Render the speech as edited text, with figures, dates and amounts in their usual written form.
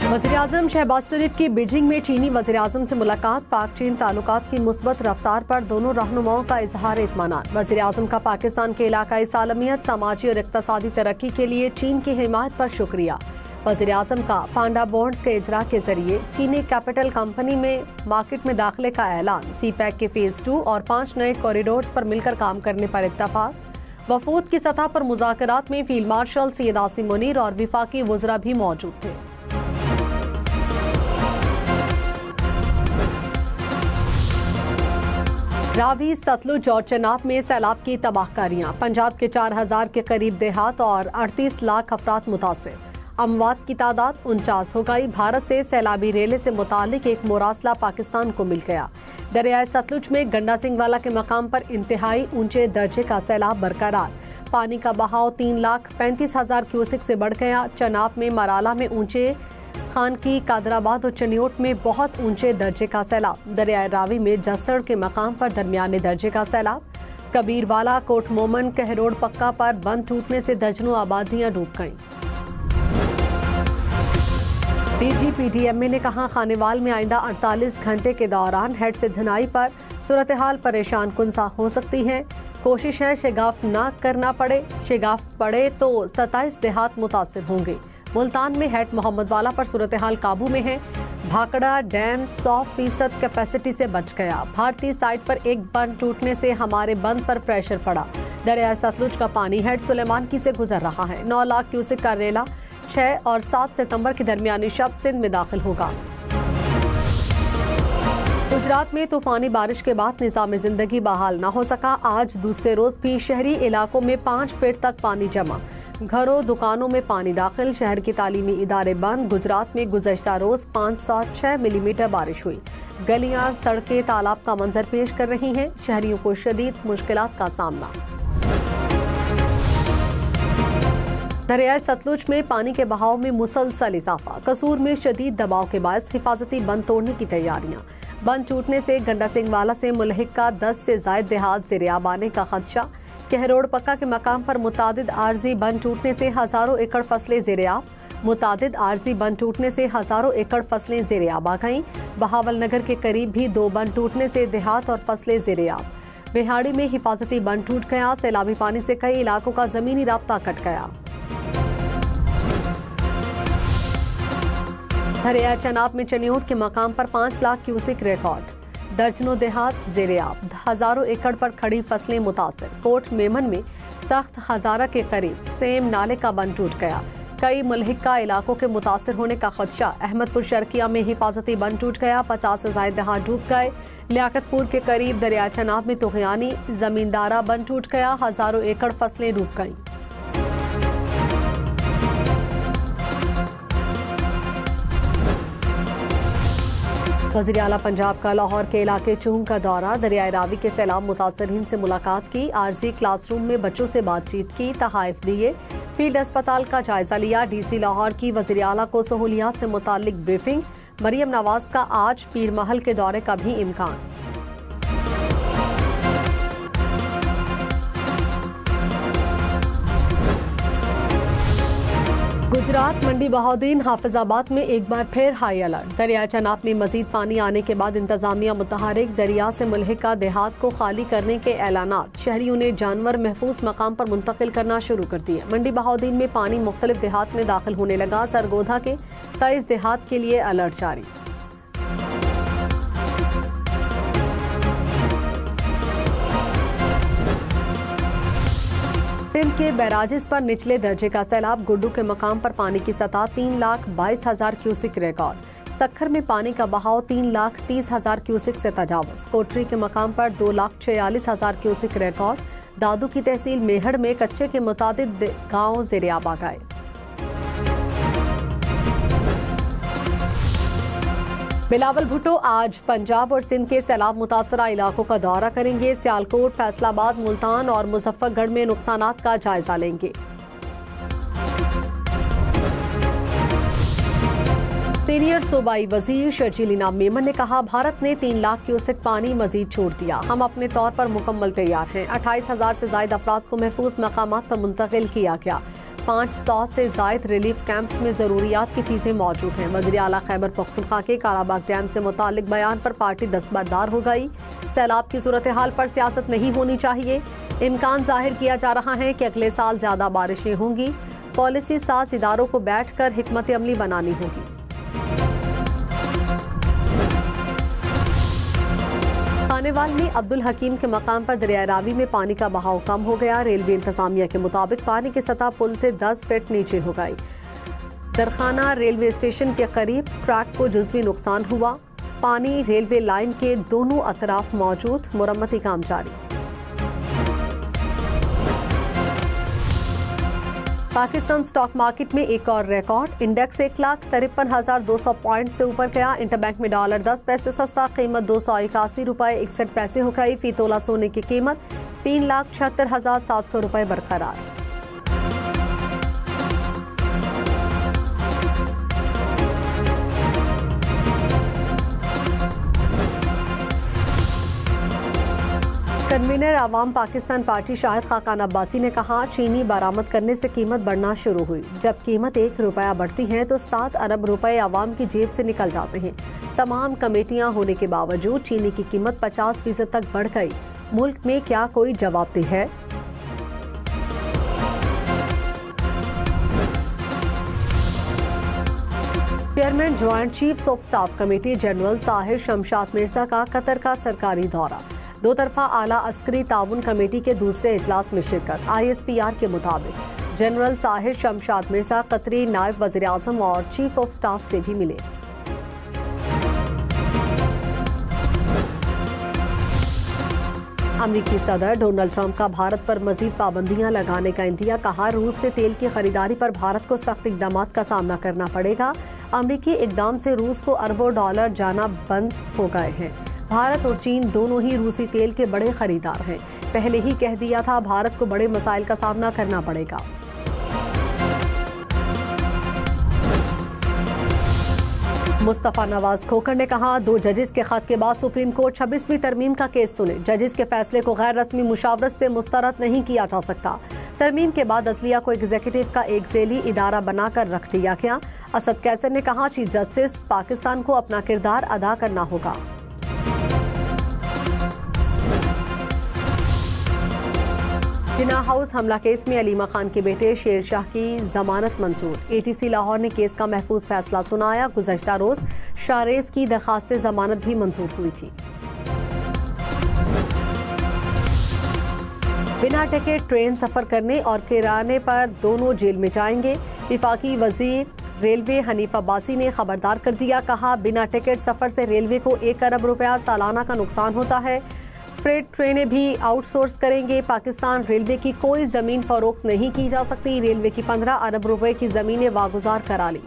वज़ीर-ए-आज़म शहबाज शरीफ की बीजिंग में चीनी वज़ीर-ए-आज़म से मुलाकात। पाक चीन ताल्लुकात की मुस्बत रफ्तार पर दोनों रहनुमाओं का इजहार इत्मीनान। वज़ीर-ए-आज़म का पाकिस्तान के इलाकाई सालमियत, समाजी और इक़्तिसादी तरक्की के लिए चीन की हिमायत पर शुक्रिया। वज़ीर-ए-आज़म का पांडा बॉन्ड्स के इजरा के जरिए चीनी कैपिटल कंपनी में मार्केट में दाखिले का ऐलान। सी-पैक के फेज़ 2 और 5 नए कॉरिडोर्स पर मिलकर काम करने पर इत्तफाक। वफूद की सतह पर मुज़ाकरात में फील्ड मार्शल सैयद आसिम मुनीर और विफाकी वज़रा भी मौजूद थे। रावी, सतलुज और चनाब में सैलाब की तबाहकारियां। पंजाब के 4000 के करीब देहात और 38 लाख अफराद मुतासिर। अमवात की तादाद 49 हो गई। भारत से सैलाबी रेले से मुतालिक एक मुरासला पाकिस्तान को मिल गया। दरियाए सतलुज में गंडा सिंह वाला के मकाम पर इंतहाई ऊंचे दर्जे का सैलाब बरकरार। पानी का बहाव 3,35,000 क्यूसेक से बढ़ गया। चनाब में, मराला में ऊंचे, खानकी, कादराबाद और चनियोट में बहुत ऊंचे दर्जे का सैलाब। दरियाए रावी में जसड़ के मकाम पर दरमियाने दर्जे का सैलाब। कबीरवाला, कोट मोमन, कहरोड़ पक्का पर बंद टूटने से दर्जनों आबादियां डूब गईं। DGPDMA ने कहा, खानेवाल में आइंदा 48 घंटे के दौरान हेड से धनाई पर सूरत हाल परेशान कुनसा हो सकती है। कोशिश है शेगाफ ना करना पड़े। शेगाफ पड़े तो 27 देहात मुतासिर होंगे। मुल्तान में हेड मोहम्मद वाला पर सूरत हाल काबू में है। भाकड़ा डैम 100% कैपेसिटी से बच गया। भारतीय साइड पर एक बंद टूटने से हमारे बंद पर प्रेशर पड़ा। दरियाए सतलुज का पानी हेड सुलेमान की से गुजर रहा है। 9 लाख क्यूसेक का रेला 6 और 7 सितंबर के दरमियानी शब सिंध में दाखिल होगा। गुजरात में तूफानी बारिश के बाद निज़ाम जिंदगी बहाल न हो सका। आज दूसरे रोज भी शहरी इलाकों में 5 फीट तक पानी जमा। घरों, दुकानों में पानी दाखिल। शहर के तालीमी इदारे बंद। गुजरात में गुज़श्ता रोज 506 मिलीमीटर बारिश हुई। गलियां, सड़कें तालाब का मंजर पेश कर रही हैं। शहरियों को शदीद मुश्किलात का सामना। दरियाए सतलुज में पानी के बहाव में मुसलसल इजाफा। कसूर में शदीद दबाव के बायस हिफाजती बंद तोड़ने की तैयारियां। बंद टूटने से गंडा सिंह वाला से मुल्हिका 10 से जायद देहात ज़ेर-ए-आब आने का खदशा। कहरोड़ पक्का के मकाम पर मुतादिद आर्जी बंद टूटने से हजारों एकड़ फसलें ज़ेर-ए-आब। मुतादिद आर्जी बंद टूटने से हजारों एकड़ फसलें ज़ेर-ए-आब आ गईं। बहावल नगर के करीब भी 2 बंद टूटने से देहात और फसलें ज़ेर-ए-आब। बिहाड़ी में हिफाजती बंद टूट गया। सैलाबी पानी से कई इलाकों का जमीनी राब्ता कट गया। दरिया चनाब में चनियोट के मकाम पर 5 लाख क्यूसेक रिकॉर्ड। दर्जनों देहात ज़ेर-ए-आब। हजारों एकड़ पर खड़ी फसलें मुतासिर। कोट मेमन में तख्त हजारा के करीब सेम नाले का बंद टूट गया। कई मुल्हिका इलाकों के मुतासिर होने का खदशा। अहमदपुर शर्किया में हिफाजती बंद टूट गया। 50 से ज्यादा देहात डूब गए। लियाकतपुर के करीब दरिया चनाब में तुगयानी जमींदारा बंद टूट गया। हजारों एकड़ फसलें डूब गईं। वज़ीर आला पंजाब का लाहौर के इलाके चूम का दौरा। दरियाए रावी के सैलाब मुतासरीन से मुलाकात की। आरजी क्लासरूम में बच्चों से बातचीत की। तहाइफ दिए। फील्ड अस्पताल का जायजा लिया। DC लाहौर की वज़ीर आला को सहूलियात से मुतालिक ब्रीफिंग। मरियम नवाज का आज पीर महल के दौरे का भी इम्कान। गुजरात, मंडी बहाउद्दीन, हाफिजाबाद में एक बार फिर हाई अलर्ट। दरिया चनाब में मजीद पानी आने के बाद इंतजामिया मुतहरिक। दरिया से मुल्हिका देहात को खाली करने के ऐलानात। शहरियों ने जानवर महफूज मकाम पर मुंतकिल करना शुरू कर दिए। मंडी बहाउद्दीन में पानी मुख्तलिफ देहात में दाखिल होने लगा। सरगोधा के 23 देहात के लिए अलर्ट जारी। सिंध के बैराजेस पर निचले दर्जे का सैलाब। गुड्डू के मकाम पर पानी की सतह 3,22,000 क्यूसेक रिकॉर्ड। सखर में पानी का बहाव 3,30,000 क्यूसेक से तजावुज। कोटरी के मकाम पर 2,46,000 क्यूसेक रिकॉर्ड। दादू की तहसील मेहड़ में कच्चे के मुतादिद गाँव ज़ेर-ए-आब आ गए। बिलावल भुट्टो आज पंजाब और सिंध के सैलाब मुतासरा इलाकों का दौरा करेंगे। सियालकोट, फैसलाबाद, मुल्तान और मुजफ्फरगढ़ में नुकसानात का जायजा लेंगे। सीनियर सूबाई वजीर शर्जील इनाम मेमन ने कहा, भारत ने 3 लाख क्यूसेक पानी मजीद छोड़ दिया। हम अपने तौर पर मुकम्मल तैयार हैं। 28,000 से ज्यादा अफराद को महफूज मकामात पर मुंतकिल किया गया। 500 से ज़ायद रिलीफ कैंप्स में ज़रूरियात की चीज़ें मौजूद हैं। वज़ीर आला खैबर पख्तूनख्वा के कालाबाग डैम से मुतालिक बयान पर पार्टी दस्तबरदार हो गई। सैलाब की सूरत हाल पर सियासत नहीं होनी चाहिए। इम्कान जाहिर किया जा रहा है कि अगले साल ज़्यादा बारिशें होंगी। पॉलिसी साज इदारों को बैठकर हिकमत अमली बनानी होगी। खानेवाल में अब्दुल हकीम के मकाम पर दरिया रावी में पानी का बहाव कम हो गया। रेलवे इंतजामिया के मुताबिक पानी की सतह पुल से 10 फीट नीचे हो गई। दरखाना रेलवे स्टेशन के करीब ट्रैक को जुज़वी नुकसान हुआ। पानी रेलवे लाइन के दोनों अतराफ मौजूद, मुरम्मती काम जारी। पाकिस्तान स्टॉक मार्केट में एक और रिकॉर्ड, इंडेक्स 1,53,200 पॉइंट से ऊपर गया। इंटरबैंक में डॉलर 10 पैसे सस्ता, कीमत 281 रुपये 61 पैसे हो गई। फी तोला सोने की कीमत 3,76,700 रुपये बरकरार। कन्वीनर आवाम पाकिस्तान पार्टी शाहिद खाकान अब्बासी ने कहा, चीनी बरामद करने से कीमत बढ़ना शुरू हुई। जब कीमत 1 रुपया बढ़ती है तो 7 अरब रुपए आवाम की जेब से निकल जाते हैं। तमाम कमेटियां होने के बावजूद चीनी की कीमत 50% तक बढ़ गई। मुल्क में क्या कोई जवाबदेह है? Chairman joint chiefs of staff committee general Sahir Shamshad Mirza का कतर का सरकारी दौरा। 2 तरफा आला अस्करी ताउन कमेटी के दूसरे इजलास में शिरकत। ISPR के मुताबिक जनरल साहिर शमशाद मिर्जा कतरी नायब वज़ीर आज़म और चीफ ऑफ स्टाफ से भी मिले। अमेरिकी सदर डोनाल्ड ट्रंप का भारत पर मजीद पाबंदियां लगाने का इंदिया। कहा, रूस से तेल की खरीदारी पर भारत को सख्त इक़दामात का सामना करना पड़ेगा। अमेरिकी इक़दाम से रूस को अरबों डॉलर जाना बंद हो गए हैं। भारत और चीन दोनों ही रूसी तेल के बड़े खरीदार हैं। पहले ही कह दिया था, भारत को बड़े मसाइल का सामना करना पड़ेगा। मुस्तफा नवाज खोखर ने कहा, 2 जजेस के खत के बाद सुप्रीम कोर्ट 26वीं तरमीम का केस सुने। जजेस के फैसले को गैर रस्मी मुशावरत से मुस्तरद नहीं किया जा सकता। तरमीम के बाद अदलिया को एग्जीक्यूटिव का एक ज़ेली इदारा बनाकर रख दिया गया। असद कैसर ने कहा, चीफ जस्टिस पाकिस्तान को अपना किरदार अदा करना होगा। जिना हाउस हमला केस में अलीमा खान के बेटे शेर शाह की जमानत मंजूर। ATC लाहौर ने केस का महफूज फैसला सुनाया। गुज़श्ता रोज शारेज की दरखास्त जमानत भी मंजूर हुई थी। बिना टिकट ट्रेन सफर करने और किराने पर दोनों जेल में जाएंगे। विफाकी वजीर रेलवे हनीफ अब्बासी ने खबरदार कर दिया। कहा, बिना टिकट सफर से रेलवे को 1 अरब रुपया सालाना का नुकसान होता है। फ्रेट ट्रेनें भी आउटसोर्स करेंगे। पाकिस्तान रेलवे की कोई जमीन फरोख्त नहीं की जा सकती। रेलवे की 15 अरब रुपए की जमीनें वागुजार करा ली।